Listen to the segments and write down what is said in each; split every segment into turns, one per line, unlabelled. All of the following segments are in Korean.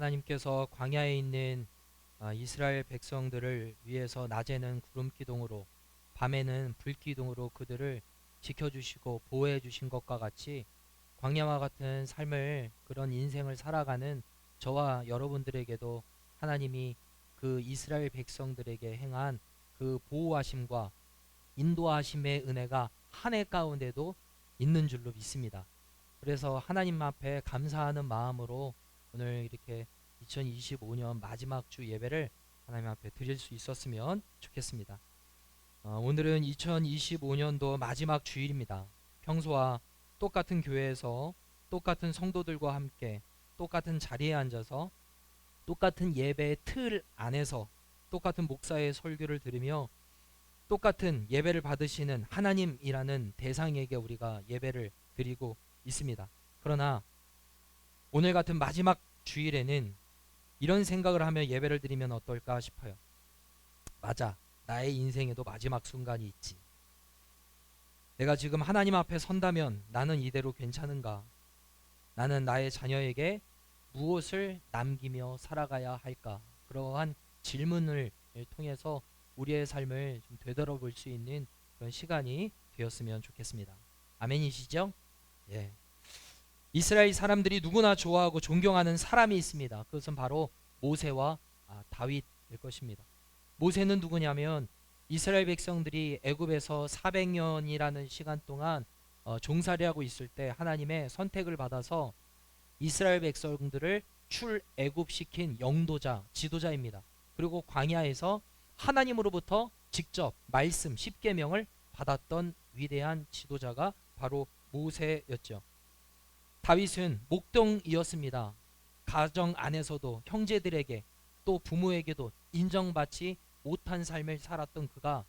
하나님께서 광야에 있는 이스라엘 백성들을 위해서 낮에는 구름 기둥으로 밤에는 불 기둥으로 그들을 지켜주시고 보호해 주신 것과 같이 광야와 같은 삶을, 그런 인생을 살아가는 저와 여러분들에게도 하나님이 그 이스라엘 백성들에게 행한 그 보호하심과 인도하심의 은혜가 한 해 가운데도 있는 줄로 믿습니다. 그래서 하나님 앞에 감사하는 마음으로 오늘 이렇게 2025년 마지막 주 예배를 하나님 앞에 드릴 수 있었으면 좋겠습니다. 오늘은 2025년도 마지막 주일입니다. 평소와 똑같은 교회에서 똑같은 성도들과 함께 똑같은 자리에 앉아서 똑같은 예배의 틀 안에서 똑같은 목사의 설교를 들으며 똑같은 예배를 받으시는 하나님이라는 대상에게 우리가 예배를 드리고 있습니다. 그러나 오늘 같은 마지막 주일에는 이런 생각을 하며 예배를 드리면 어떨까 싶어요. 맞아, 나의 인생에도 마지막 순간이 있지. 내가 지금 하나님 앞에 선다면 나는 이대로 괜찮은가? 나는 나의 자녀에게 무엇을 남기며 살아가야 할까? 그러한 질문을 통해서 우리의 삶을 좀 되돌아볼 수 있는 그런 시간이 되었으면 좋겠습니다. 아멘이시죠? 예. 이스라엘 사람들이 누구나 좋아하고 존경하는 사람이 있습니다. 그것은 바로 모세와 다윗일 것입니다. 모세는 누구냐면 이스라엘 백성들이 애굽에서 400년이라는 시간 동안 종살이하고 있을 때 하나님의 선택을 받아서 이스라엘 백성들을 출애굽시킨 영도자, 지도자입니다. 그리고 광야에서 하나님으로부터 직접 말씀, 십계명을 받았던 위대한 지도자가 바로 모세였죠. 다윗은 목동이었습니다. 가정 안에서도 형제들에게 또 부모에게도 인정받지 못한 삶을 살았던 그가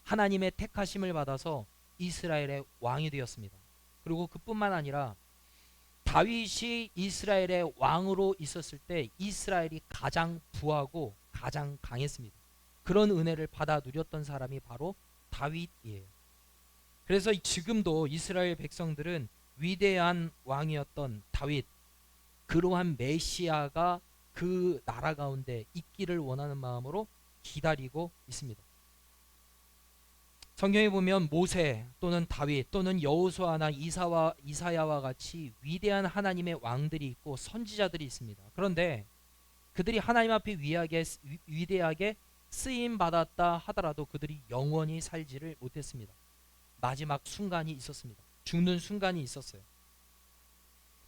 하나님의 택하심을 받아서 이스라엘의 왕이 되었습니다. 그리고 그뿐만 아니라 다윗이 이스라엘의 왕으로 있었을 때 이스라엘이 가장 부하고 가장 강했습니다. 그런 은혜를 받아 누렸던 사람이 바로 다윗이에요. 그래서 지금도 이스라엘 백성들은 위대한 왕이었던 다윗, 그러한 메시아가 그 나라 가운데 있기를 원하는 마음으로 기다리고 있습니다. 성경에 보면 모세 또는 다윗 또는 여호수아나 이사야와 같이 위대한 하나님의 왕들이 있고 선지자들이 있습니다. 그런데 그들이 하나님 앞에 위대하게 쓰임 받았다 하더라도 그들이 영원히 살지를 못했습니다. 마지막 순간이 있었습니다. 죽는 순간이 있었어요.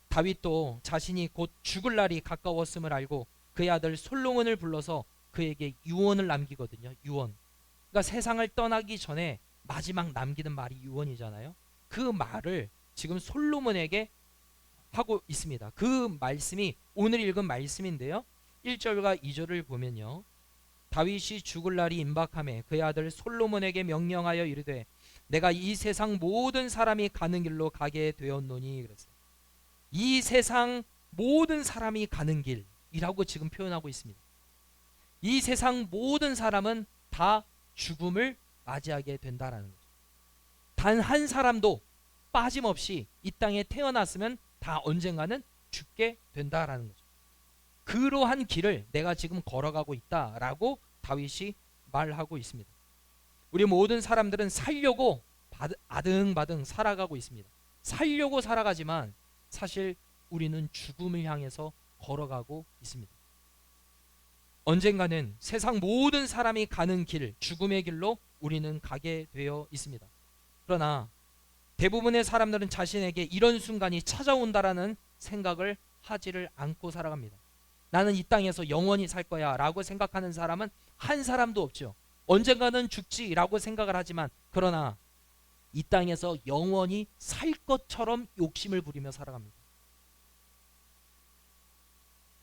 다윗도 자신이 곧 죽을 날이 가까웠음을 알고 그의 아들 솔로몬을 불러서 그에게 유언을 남기거든요. 유언. 그러니까 세상을 떠나기 전에 마지막 남기는 말이 유언이잖아요. 그 말을 지금 솔로몬에게 하고 있습니다. 그 말씀이 오늘 읽은 말씀인데요. 1절과 2절을 보면요. 다윗이 죽을 날이 임박하매 그의 아들 솔로몬에게 명령하여 이르되 내가 이 세상 모든 사람이 가는 길로 가게 되었노니 그랬어요. 이 세상 모든 사람이 가는 길이라고 지금 표현하고 있습니다. 이 세상 모든 사람은 다 죽음을 맞이하게 된다라는 거죠. 단 한 사람도 빠짐없이 이 땅에 태어났으면 다 언젠가는 죽게 된다라는 거죠. 그러한 길을 내가 지금 걸어가고 있다라고 다윗이 말하고 있습니다. 우리 모든 사람들은 살려고 아등바등 살아가고 있습니다. 살려고 살아가지만 사실 우리는 죽음을 향해서 걸어가고 있습니다. 언젠가는 세상 모든 사람이 가는 길, 죽음의 길로 우리는 가게 되어 있습니다. 그러나 대부분의 사람들은 자신에게 이런 순간이 찾아온다라는 생각을 하지를 않고 살아갑니다. 나는 이 땅에서 영원히 살 거야 라고 생각하는 사람은 한 사람도 없죠. 언젠가는 죽지라고 생각을 하지만 그러나 이 땅에서 영원히 살 것처럼 욕심을 부리며 살아갑니다.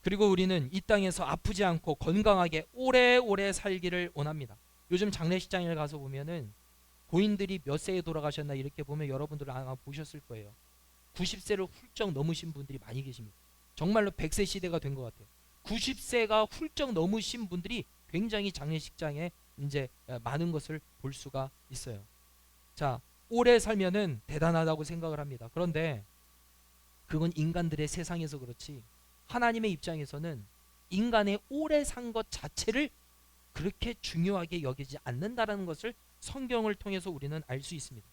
그리고 우리는 이 땅에서 아프지 않고 건강하게 오래오래 살기를 원합니다. 요즘 장례식장에 가서 보면은 고인들이 몇 세에 돌아가셨나 이렇게 보면 여러분들 아마 보셨을 거예요. 90세를 훌쩍 넘으신 분들이 많이 계십니다. 정말로 100세 시대가 된 것 같아요. 90세가 훌쩍 넘으신 분들이 굉장히 장례식장에 이제 많은 것을 볼 수가 있어요. 자, 오래 살면은 대단하다고 생각을 합니다. 그런데 그건 인간들의 세상에서 그렇지 하나님의 입장에서는 인간의 오래 산 것 자체를 그렇게 중요하게 여기지 않는다라는 것을 성경을 통해서 우리는 알 수 있습니다.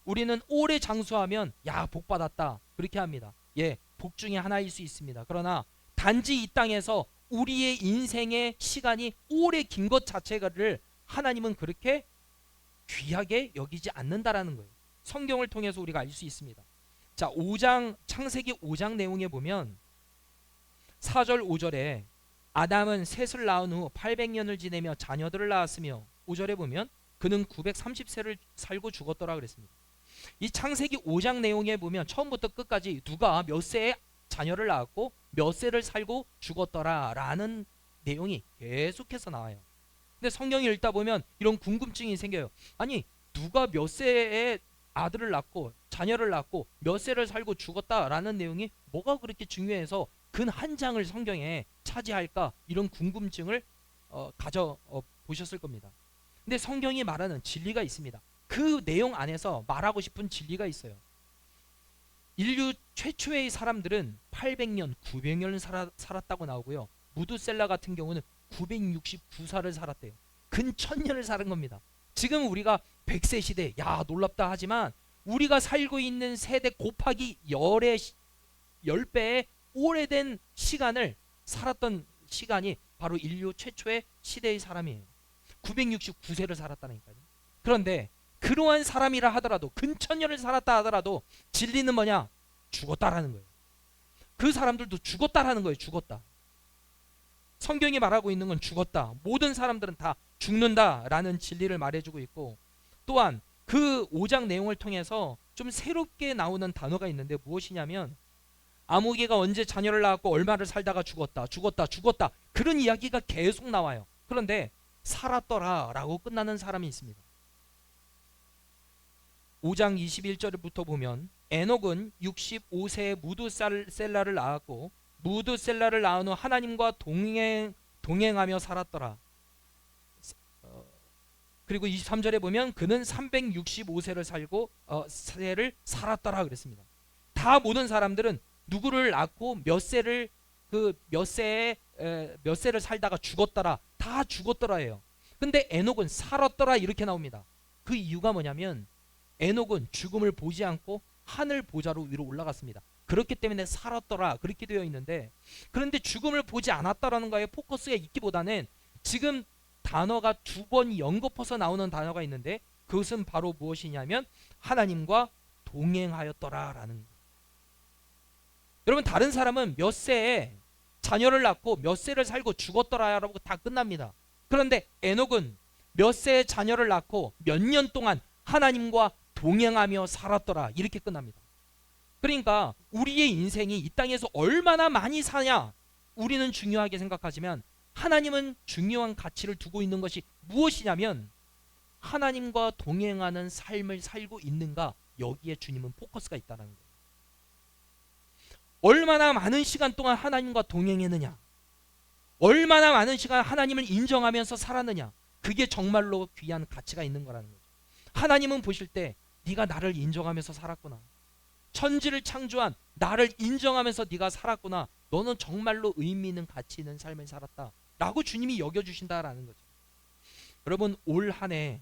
우리는 오래 장수하면 야, 복 받았다 그렇게 합니다. 예, 복 중에 하나일 수 있습니다. 그러나 단지 이 땅에서 우리의 인생의 시간이 오래 긴 것 자체를 하나님은 그렇게 귀하게 여기지 않는다라는 거예요. 성경을 통해서 우리가 알 수 있습니다. 자, 5장 창세기 5장 내용에 보면 4절 5절에 아담은 셋을 낳은 후 800년을 지내며 자녀들을 낳았으며 5절에 보면 그는 930세를 살고 죽었더라 그랬습니다. 이 창세기 5장 내용에 보면 처음부터 끝까지 누가 몇 세에 자녀를 낳았고 몇 세를 살고 죽었더라 라는 내용이 계속해서 나와요. 근데 성경을 읽다 보면 이런 궁금증이 생겨요. 아니, 누가 몇 세에 아들을 낳고 자녀를 낳고 몇 세를 살고 죽었다라는 내용이 뭐가 그렇게 중요해서 근 한 장을 성경에 차지할까, 이런 궁금증을 가져 보셨을 겁니다. 근데 성경이 말하는 진리가 있습니다. 그 내용 안에서 말하고 싶은 진리가 있어요. 인류 최초의 사람들은 800년, 900년을 살았다고 나오고요. 무두셀라 같은 경우는 969살을 살았대요. 근 1000년을 사는 겁니다. 지금 우리가 100세 시대, 야 놀랍다 하지만 우리가 살고 있는 세대 곱하기 10배의 오래된 시간을 살았던 시간이 바로 인류 최초의 시대의 사람이에요. 969세를 살았다니까요. 그런데 그러한 사람이라 하더라도 근천년을 살았다 하더라도 진리는 뭐냐? 죽었다라는 거예요. 그 사람들도 죽었다라는 거예요. 죽었다. 성경이 말하고 있는 건 죽었다. 모든 사람들은 다 죽는다라는 진리를 말해주고 있고, 또한 그 5장 내용을 통해서 좀 새롭게 나오는 단어가 있는데 무엇이냐면 아무개가 언제 자녀를 낳았고 얼마를 살다가 죽었다 그런 이야기가 계속 나와요. 그런데 살았더라 라고 끝나는 사람이 있습니다. 5장 21절부터 보면 에녹은 65세에 무두셀라를 낳았고 무두셀라를 낳은 후 하나님과 동행하며 살았더라. 그리고 23절에 보면 그는 365세를 살았더라 그랬습니다. 다 모든 사람들은 누구를 낳고 몇 세를 살다가 죽었더라, 다 죽었더라예요. 근데 에녹은 살았더라 이렇게 나옵니다. 그 이유가 뭐냐면 에녹은 죽음을 보지 않고 하늘 보좌로 위로 올라갔습니다. 그렇기 때문에 살았더라 그렇게 되어 있는데, 그런데 죽음을 보지 않았다라는 거에 포커스가 있기보다는 지금 단어가 두 번 연거퍼서 나오는 단어가 있는데 그것은 바로 무엇이냐면 하나님과 동행하였더라라는 거예요. 여러분, 다른 사람은 몇 세에 자녀를 낳고 몇 세를 살고 죽었더라라고 다 끝납니다. 그런데 에녹은 몇 세에 자녀를 낳고 몇 년 동안 하나님과 동행하며 살았더라 이렇게 끝납니다. 그러니까 우리의 인생이 이 땅에서 얼마나 많이 사냐 우리는 중요하게 생각하지만 하나님은 중요한 가치를 두고 있는 것이 무엇이냐면 하나님과 동행하는 삶을 살고 있는가, 여기에 주님은 포커스가 있다는 거예요. 얼마나 많은 시간 동안 하나님과 동행했느냐, 얼마나 많은 시간 하나님을 인정하면서 살았느냐, 그게 정말로 귀한 가치가 있는 거라는 거죠. 하나님은 보실 때 네가 나를 인정하면서 살았구나, 천지를 창조한 나를 인정하면서 네가 살았구나, 너는 정말로 의미 있는 가치 있는 삶을 살았다 라고 주님이 여겨주신다라는 거죠. 여러분, 올 한 해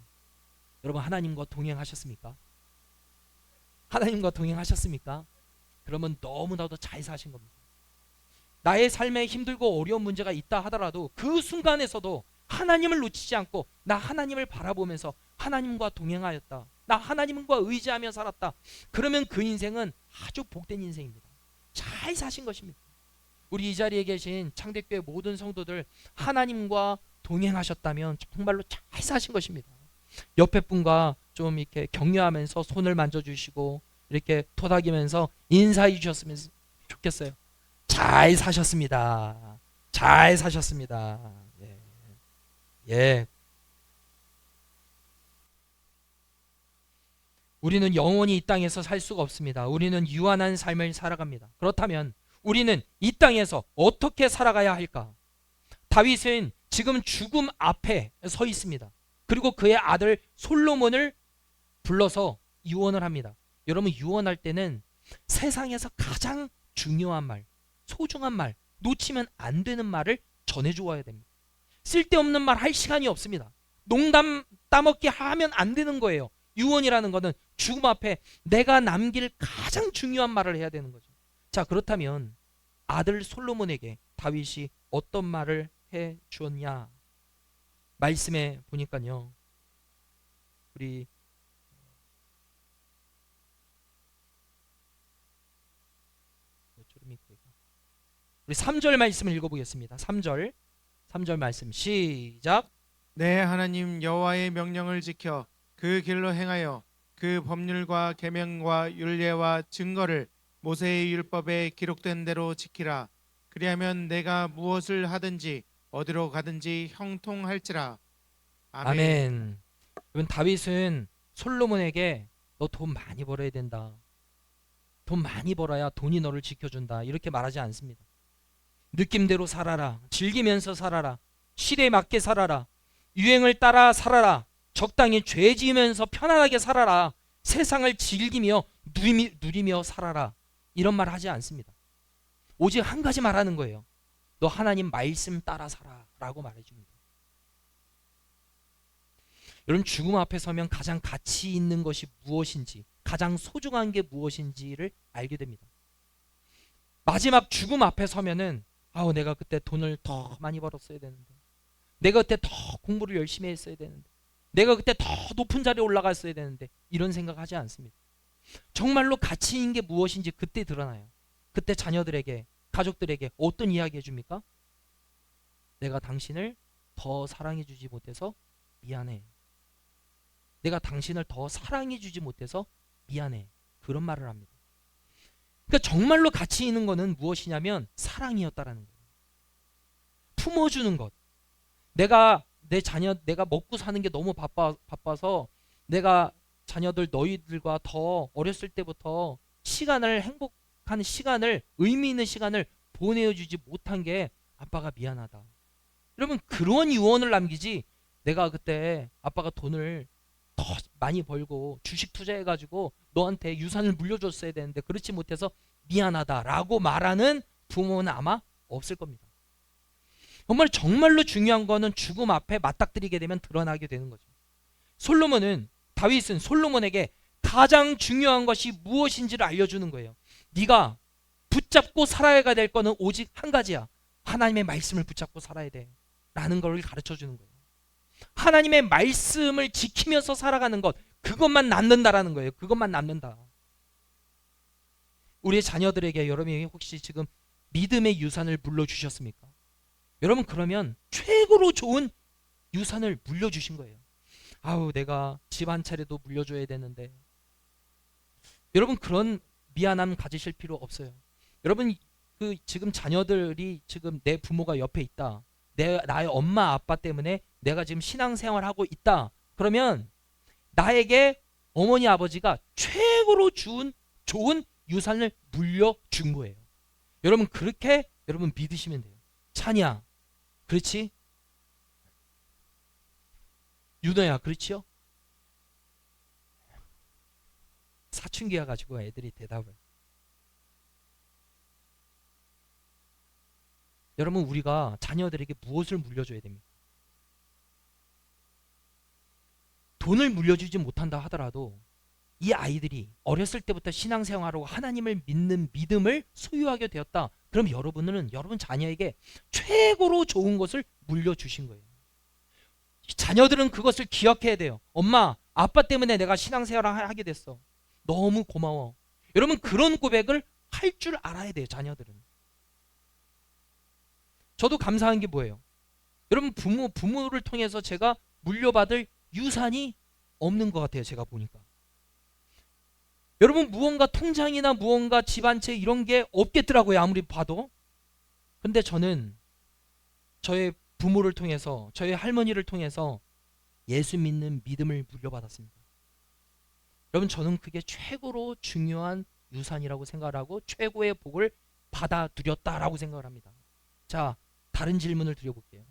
여러분 하나님과 동행하셨습니까? 하나님과 동행하셨습니까? 그러면 너무나도 잘 사신 겁니다. 나의 삶에 힘들고 어려운 문제가 있다 하더라도 그 순간에서도 하나님을 놓치지 않고 나 하나님을 바라보면서 하나님과 동행하였다, 나 하나님과 의지하며 살았다, 그러면 그 인생은 아주 복된 인생입니다. 잘 사신 것입니다. 우리 이 자리에 계신 창대교회 모든 성도들 하나님과 동행하셨다면 정말로 잘 사신 것입니다. 옆에 분과 좀 이렇게 격려하면서 손을 만져주시고 이렇게 토닥이면서 인사해 주셨으면 좋겠어요. 잘 사셨습니다. 잘 사셨습니다. 예. 예. 우리는 영원히 이 땅에서 살 수가 없습니다. 우리는 유한한 삶을 살아갑니다. 그렇다면 우리는 이 땅에서 어떻게 살아가야 할까? 다윗은 지금 죽음 앞에 서 있습니다. 그리고 그의 아들 솔로몬을 불러서 유언을 합니다. 여러분, 유언할 때는 세상에서 가장 중요한 말, 소중한 말, 놓치면 안 되는 말을 전해줘 와야 됩니다. 쓸데없는 말 할 시간이 없습니다. 농담 따먹기 하면 안 되는 거예요. 유언이라는 거는 죽음 앞에 내가 남길 가장 중요한 말을 해야 되는 거죠. 자, 그렇다면 아들 솔로몬에게 다윗이 어떤 말을 해 주었냐? 말씀에 보니까요. 우리 3절 말씀을 읽어보겠습니다. 3절 말씀 시작.
내 하나님 여호와의 명령을 지켜 그 길로 행하여 그 법률과 계명과 율례와 증거를 모세의 율법에 기록된 대로 지키라. 그리하면 내가 무엇을 하든지 어디로 가든지 형통할지라. 아멘.
아멘. 여러분, 다윗은 솔로몬에게 너 돈 많이 벌어야 된다. 돈 많이 벌어야 돈이 너를 지켜준다. 이렇게 말하지 않습니다. 느낌대로 살아라. 즐기면서 살아라. 시대에 맞게 살아라. 유행을 따라 살아라. 적당히 죄 지으면서 편안하게 살아라. 세상을 즐기며 누리며 살아라. 이런 말 하지 않습니다. 오직 한 가지 말하는 거예요. 너 하나님 말씀 따라 살아 라고 말해줍니다. 여러분, 죽음 앞에 서면 가장 가치 있는 것이 무엇인지, 가장 소중한 게 무엇인지를 알게 됩니다. 마지막 죽음 앞에 서면은 내가 그때 돈을 더 많이 벌었어야 되는데, 내가 그때 더 공부를 열심히 했어야 되는데, 내가 그때 더 높은 자리에 올라갔어야 되는데, 이런 생각하지 않습니다. 정말로 가치 있는 게 무엇인지 그때 드러나요. 그때 자녀들에게, 가족들에게 어떤 이야기 해줍니까? 내가 당신을 더 사랑해주지 못해서 미안해. 내가 당신을 더 사랑해주지 못해서 미안해. 그런 말을 합니다. 그러니까 정말로 가치 있는 거는 무엇이냐면 사랑이었다라는 거예요. 품어주는 것. 내가 먹고 사는 게 너무 바빠서 내가 자녀들 너희들과 더 어렸을 때부터 행복한 시간을, 의미 있는 시간을 보내주지 못한 게 아빠가 미안하다. 여러분, 그런 유언을 남기지, 내가 그때 아빠가 돈을 더 많이 벌고 주식 투자해가지고 너한테 유산을 물려줬어야 되는데 그렇지 못해서 미안하다라고 말하는 부모는 아마 없을 겁니다. 정말로 중요한 거는 죽음 앞에 맞닥뜨리게 되면 드러나게 되는 거죠. 다윗은 솔로몬에게 가장 중요한 것이 무엇인지를 알려주는 거예요. 네가 붙잡고 살아야 될 거는 오직 한 가지야. 하나님의 말씀을 붙잡고 살아야 돼 라는 걸 가르쳐 주는 거예요. 하나님의 말씀을 지키면서 살아가는 것, 그것만 남는다라는 거예요. 그것만 남는다. 우리의 자녀들에게 여러분이 혹시 지금 믿음의 유산을 물려주셨습니까? 여러분, 그러면 최고로 좋은 유산을 물려주신 거예요. 내가 집 한 차례도 물려줘야 되는데. 여러분, 그런 미안함 가지실 필요 없어요. 여러분, 지금 자녀들이 지금 내 부모가 옆에 있다. 나의 엄마 아빠 때문에 내가 지금 신앙생활하고 있다. 그러면 나에게 어머니 아버지가 최고로 좋은 유산을 물려준 거예요. 여러분, 그렇게 여러분 믿으시면 돼요. 찬이야, 그렇지? 윤호야, 그렇지요? 사춘기야 가지고 애들이 대답을. 여러분, 우리가 자녀들에게 무엇을 물려줘야 됩니까? 돈을 물려주지 못한다 하더라도 이 아이들이 어렸을 때부터 신앙생활하고 하나님을 믿는 믿음을 소유하게 되었다. 그럼 여러분 자녀에게 최고로 좋은 것을 물려주신 거예요. 자녀들은 그것을 기억해야 돼요. 엄마, 아빠 때문에 내가 신앙생활을 하게 됐어. 너무 고마워. 여러분, 그런 고백을 할 줄 알아야 돼요. 자녀들은. 저도 감사한 게 뭐예요? 여러분, 부모를 통해서 제가 물려받을 유산이 없는 것 같아요. 제가 보니까. 여러분, 무언가 통장이나 무언가 집 한 채 이런 게 없겠더라고요. 아무리 봐도. 근데 저는 저의 부모를 통해서, 저의 할머니를 통해서 예수 믿는 믿음을 물려받았습니다. 여러분, 저는 그게 최고로 중요한 유산이라고 생각하고 최고의 복을 받아들였다라고 생각을 합니다. 자, 다른 질문을 드려볼게요.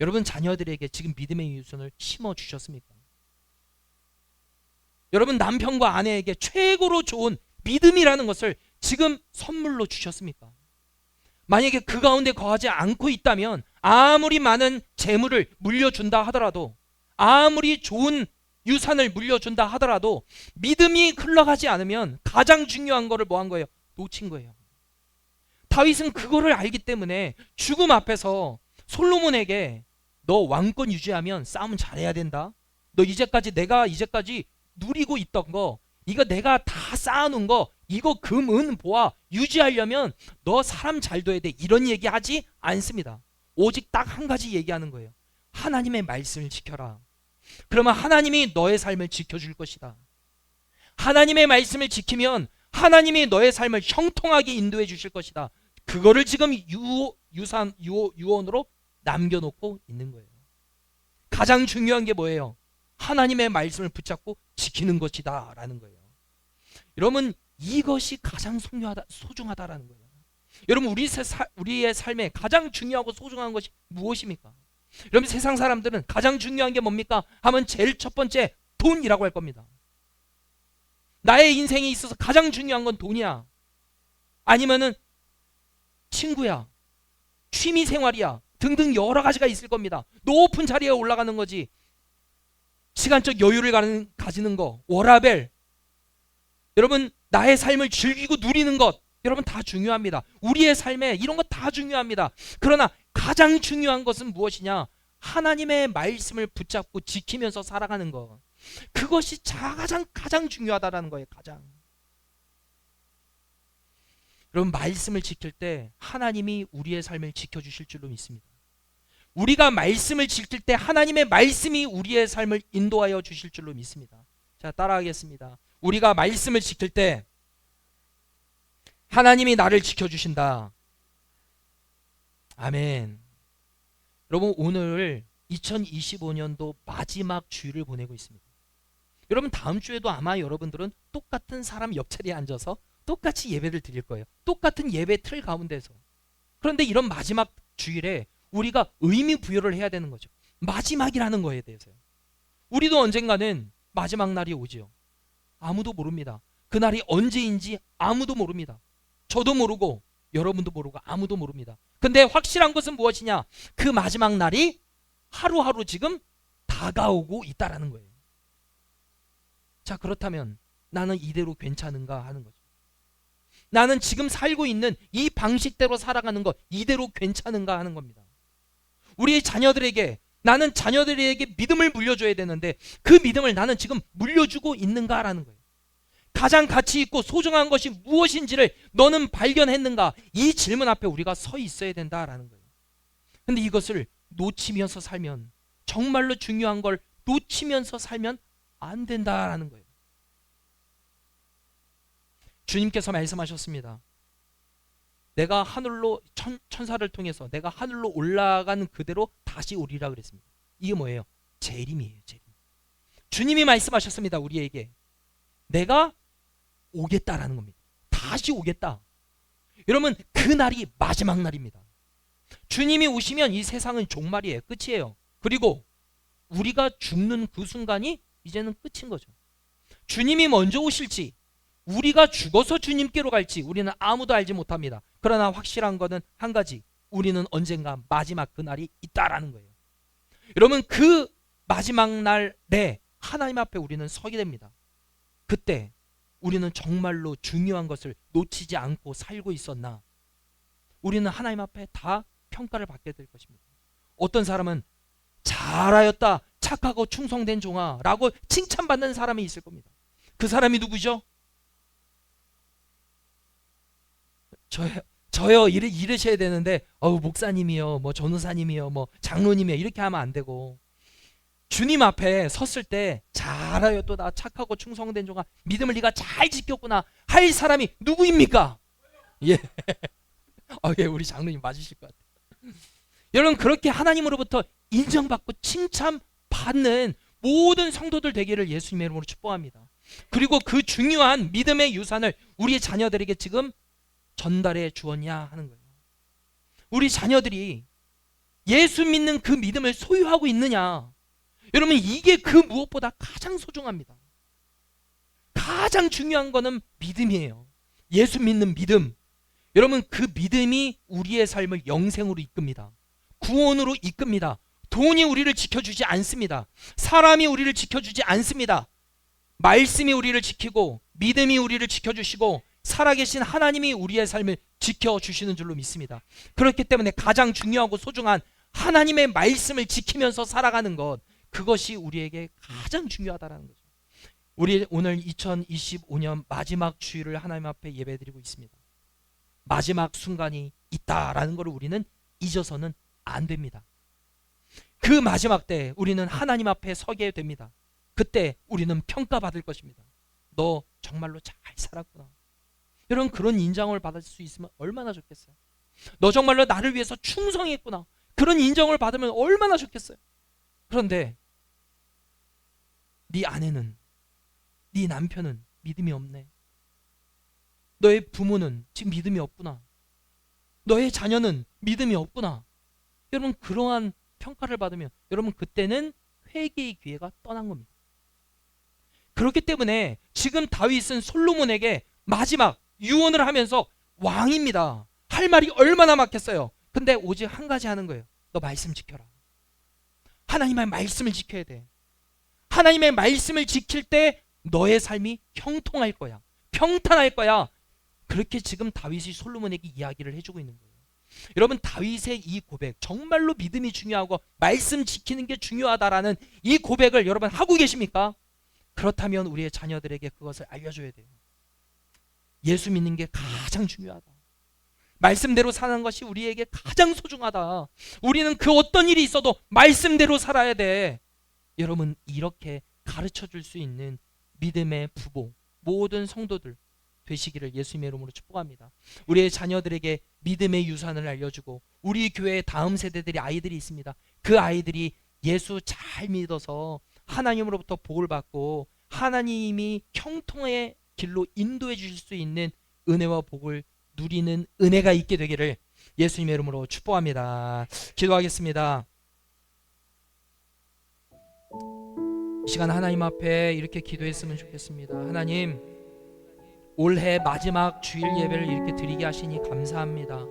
여러분, 자녀들에게 지금 믿음의 유산을 심어주셨습니까? 여러분, 남편과 아내에게 최고로 좋은 믿음이라는 것을 지금 선물로 주셨습니까? 만약에 그 가운데 거하지 않고 있다면 아무리 많은 재물을 물려준다 하더라도, 아무리 좋은 유산을 물려준다 하더라도 믿음이 흘러가지 않으면 가장 중요한 거를 뭐 한 거예요? 놓친 거예요. 다윗은 그거를 알기 때문에 죽음 앞에서 솔로몬에게 너 왕권 유지하면 싸움 잘해야 된다. 너 내가 이제까지 누리고 있던 거, 이거 내가 다 쌓아놓은 거, 이거 금, 은, 보아 유지하려면 너 사람 잘 둬야 돼. 이런 얘기하지 않습니다. 오직 딱 한 가지 얘기하는 거예요. 하나님의 말씀을 지켜라. 그러면 하나님이 너의 삶을 지켜줄 것이다. 하나님의 말씀을 지키면 하나님이 너의 삶을 형통하게 인도해 주실 것이다. 그거를 지금 유언으로 남겨놓고 있는 거예요. 가장 중요한 게 뭐예요? 하나님의 말씀을 붙잡고 지키는 것이다 라는 거예요. 여러분, 이것이 가장 소중하다라는 거예요. 여러분, 우리의 삶에 가장 중요하고 소중한 것이 무엇입니까? 여러분, 세상 사람들은 가장 중요한 게 뭡니까? 하면 제일 첫 번째 돈이라고 할 겁니다. 나의 인생에 있어서 가장 중요한 건 돈이야. 아니면은 친구야, 취미생활이야 등등 여러 가지가 있을 겁니다. 높은 자리에 올라가는 거지, 시간적 여유를 가지는 거, 워라벨, 여러분 나의 삶을 즐기고 누리는 것, 여러분 다 중요합니다. 우리의 삶에 이런 거 다 중요합니다. 그러나 가장 중요한 것은 무엇이냐? 하나님의 말씀을 붙잡고 지키면서 살아가는 것, 그것이 가장 중요하다라는 거예요. 가장. 여러분, 말씀을 지킬 때 하나님이 우리의 삶을 지켜주실 줄로 믿습니다. 우리가 말씀을 지킬 때 하나님의 말씀이 우리의 삶을 인도하여 주실 줄로 믿습니다. 자, 따라하겠습니다. 우리가 말씀을 지킬 때 하나님이 나를 지켜주신다. 아멘. 여러분, 오늘 2025년도 마지막 주일을 보내고 있습니다. 여러분, 다음 주에도 아마 여러분들은 똑같은 사람 옆자리에 앉아서 똑같이 예배를 드릴 거예요. 똑같은 예배 틀 가운데서. 그런데 이런 마지막 주일에 우리가 의미 부여를 해야 되는 거죠. 마지막이라는 거에 대해서요. 우리도 언젠가는 마지막 날이 오지요. 아무도 모릅니다. 그날이 언제인지 아무도 모릅니다. 저도 모르고 여러분도 모르고 아무도 모릅니다. 근데 확실한 것은 무엇이냐? 그 마지막 날이 하루하루 지금 다가오고 있다라는 거예요. 자, 그렇다면 나는 이대로 괜찮은가 하는 거죠. 나는 지금 살고 있는 이 방식대로 살아가는 것, 이대로 괜찮은가 하는 겁니다. 우리 자녀들에게, 나는 자녀들에게 믿음을 물려줘야 되는데 그 믿음을 나는 지금 물려주고 있는가라는 거예요. 가장 가치 있고 소중한 것이 무엇인지를 너는 발견했는가? 이 질문 앞에 우리가 서 있어야 된다라는 거예요. 근데 이것을 놓치면서 살면, 정말로 중요한 걸 놓치면서 살면 안 된다라는 거예요. 주님께서 말씀하셨습니다. 내가 하늘로 천사를 통해서 내가 하늘로 올라간 그대로 다시 오리라 그랬습니다. 이게 뭐예요? 재림이에요. 재림. 주님이 말씀하셨습니다. 우리에게 내가 오겠다라는 겁니다. 다시 오겠다. 여러분, 그날이 마지막 날입니다. 주님이 오시면 이 세상은 종말이에요. 끝이에요. 그리고 우리가 죽는 그 순간이 이제는 끝인 거죠. 주님이 먼저 오실지, 우리가 죽어서 주님께로 갈지 우리는 아무도 알지 못합니다. 그러나 확실한 것은 한 가지, 우리는 언젠가 마지막 그날이 있다라는 거예요. 여러분, 그 마지막 날에 하나님 앞에 우리는 서게 됩니다. 그때 우리는 정말로 중요한 것을 놓치지 않고 살고 있었나? 우리는 하나님 앞에 다 평가를 받게 될 것입니다. 어떤 사람은 잘하였다, 착하고 충성된 종아 라고 칭찬받는 사람이 있을 겁니다. 그 사람이 누구죠? 저요 이러셔야 되는데 목사님이요, 뭐 전우사님이요, 뭐 장로님이요 이렇게 하면 안 되고, 주님 앞에 섰을 때 잘하였도다, 착하고 충성된 종아, 믿음을 네가 잘 지켰구나 할 사람이 누구입니까? 예, 예, 우리 장로님 맞으실 것 같아요. 여러분, 그렇게 하나님으로부터 인정받고 칭찬받는 모든 성도들 되기를 예수님의 이름으로 축복합니다. 그리고 그 중요한 믿음의 유산을 우리 자녀들에게 지금 전달해 주었냐 하는 거예요. 우리 자녀들이 예수 믿는 그 믿음을 소유하고 있느냐? 여러분, 이게 그 무엇보다 가장 소중합니다. 가장 중요한 거는 믿음이에요. 예수 믿는 믿음. 여러분, 그 믿음이 우리의 삶을 영생으로 이끕니다. 구원으로 이끕니다. 돈이 우리를 지켜주지 않습니다. 사람이 우리를 지켜주지 않습니다. 말씀이 우리를 지키고 믿음이 우리를 지켜주시고 살아계신 하나님이 우리의 삶을 지켜주시는 줄로 믿습니다. 그렇기 때문에 가장 중요하고 소중한 하나님의 말씀을 지키면서 살아가는 것, 그것이 우리에게 가장 중요하다는 거죠. 우리 오늘 2025년 마지막 주일을 하나님 앞에 예배드리고 있습니다. 마지막 순간이 있다라는 것을 우리는 잊어서는 안 됩니다. 그 마지막 때 우리는 하나님 앞에 서게 됩니다. 그때 우리는 평가받을 것입니다. 너 정말로 잘 살았구나. 여러분, 그런 인정을 받을 수 있으면 얼마나 좋겠어요. 너 정말로 나를 위해서 충성했구나. 그런 인정을 받으면 얼마나 좋겠어요. 그런데 네 아내는, 네 남편은 믿음이 없네. 너의 부모는 지금 믿음이 없구나. 너의 자녀는 믿음이 없구나. 여러분, 그러한 평가를 받으면 여러분 그때는 회개의 기회가 떠난 겁니다. 그렇기 때문에 지금 다윗은 솔로몬에게 마지막 유언을 하면서 왕입니다. 할 말이 얼마나 많겠어요. 근데 오직 한 가지 하는 거예요. 너 말씀 지켜라. 하나님의 말씀을 지켜야 돼. 하나님의 말씀을 지킬 때 너의 삶이 형통할 거야. 평탄할 거야. 그렇게 지금 다윗이 솔로몬에게 이야기를 해주고 있는 거예요. 여러분, 다윗의 이 고백, 정말로 믿음이 중요하고 말씀 지키는 게 중요하다라는 이 고백을 여러분 하고 계십니까? 그렇다면 우리의 자녀들에게 그것을 알려줘야 돼요. 예수 믿는 게 가장 중요하다. 말씀대로 사는 것이 우리에게 가장 소중하다. 우리는 그 어떤 일이 있어도 말씀대로 살아야 돼. 여러분, 이렇게 가르쳐 줄 수 있는 믿음의 부모, 모든 성도들 되시기를 예수님의 이름으로 축복합니다. 우리의 자녀들에게 믿음의 유산을 알려주고, 우리 교회의 다음 세대들이 아이들이 있습니다. 그 아이들이 예수 잘 믿어서 하나님으로부터 복을 받고 하나님이 형통의 길로 인도해 주실 수 있는 은혜와 복을 누리는 은혜가 있게 되기를 예수님의 이름으로 축복합니다. 기도하겠습니다. 이 시간 하나님 앞에 이렇게 기도했으면 좋겠습니다. 하나님, 올해 마지막 주일 예배를 이렇게 드리게 하시니 감사합니다.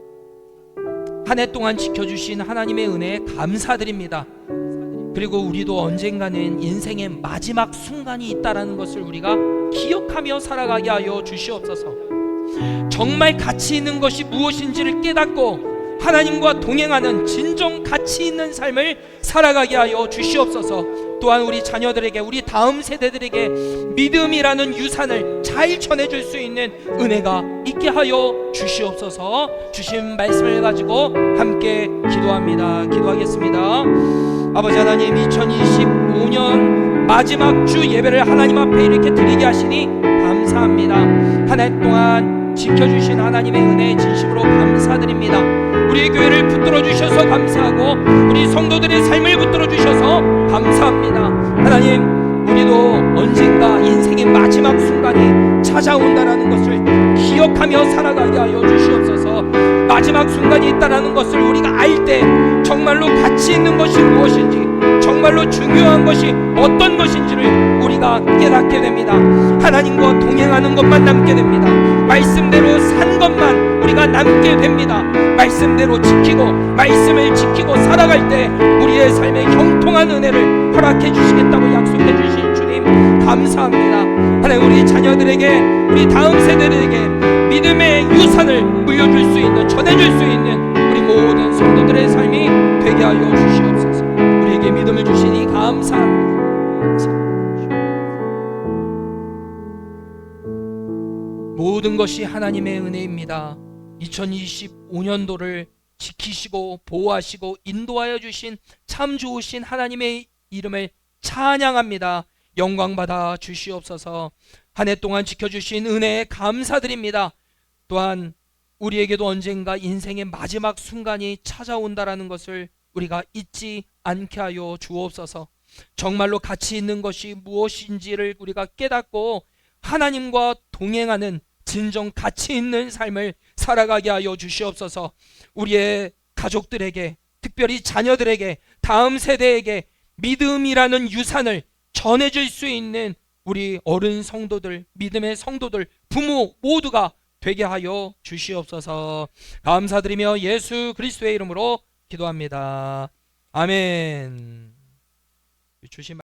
한 해 동안 지켜주신 하나님의 은혜에 감사드립니다. 그리고 우리도 언젠가는 인생의 마지막 순간이 있다라는 것을 우리가 기억하며 살아가게 하여 주시옵소서. 정말 가치 있는 것이 무엇인지를 깨닫고 하나님과 동행하는 진정 가치 있는 삶을 살아가게 하여 주시옵소서. 또한 우리 자녀들에게, 우리 다음 세대들에게 믿음이라는 유산을 잘 전해줄 수 있는 은혜가 있게 하여 주시옵소서. 주신 말씀을 가지고 함께 기도합니다. 기도하겠습니다. 아버지 하나님, 2025년 마지막 주 예배를 하나님 앞에 이렇게 드리게 하시니 감사합니다. 한 해 동안 지켜주신 하나님의 은혜에 진심으로 감사드립니다. 우리 교회를 붙들어 주셔서 감사하고 우리 성도들의 삶을 붙들어 주셔서 감사합니다. 하나님, 우리도 언젠가 인생의 마지막 순간이 찾아온다라는 것을 기억하며 살아가게 하여 주시옵소서. 마지막 순간이 있다라는 것을 우리가 알 때 정말로 가치 있는 것이 무엇인지, 정말로 중요한 것이 어떤 것인지를 우리가 깨닫게 됩니다. 하나님과 동행하는 것만 남게 됩니다. 말씀대로 산 것만 우리가 남게 됩니다. 말씀대로 지키고 말씀을 지키고 살아갈 때 우리의 삶에 형통한 은혜를 허락해 주시겠다고 약속해 주신 주님 감사합니다. 하나님, 우리 자녀들에게, 우리 다음 세대들에게 믿음의 유산을 물려줄 수 있는, 전해줄 수 있는 우리 모든 성도들의 삶이 되게 하여 주시옵소서. 우리에게 믿음을 주시니 감사합니다. 모든 것이 하나님의 은혜입니다. 2025년도를 지키시고 보호하시고 인도하여 주신 참 좋으신 하나님의 이름을 찬양합니다. 영광 받아 주시옵소서. 한 해 동안 지켜주신 은혜에 감사드립니다. 또한 우리에게도 언젠가 인생의 마지막 순간이 찾아온다라는 것을 우리가 잊지 않게 하여 주옵소서. 정말로 가치 있는 것이 무엇인지를 우리가 깨닫고 하나님과 동행하는 진정 가치 있는 삶을 살아가게 하여 주시옵소서. 우리의 가족들에게, 특별히 자녀들에게, 다음 세대에게 믿음이라는 유산을 전해줄 수 있는 우리 어른 성도들, 믿음의 성도들, 부모 모두가 되게 하여 주시옵소서. 감사드리며 예수 그리스도의 이름으로 기도합니다. 아멘. 주신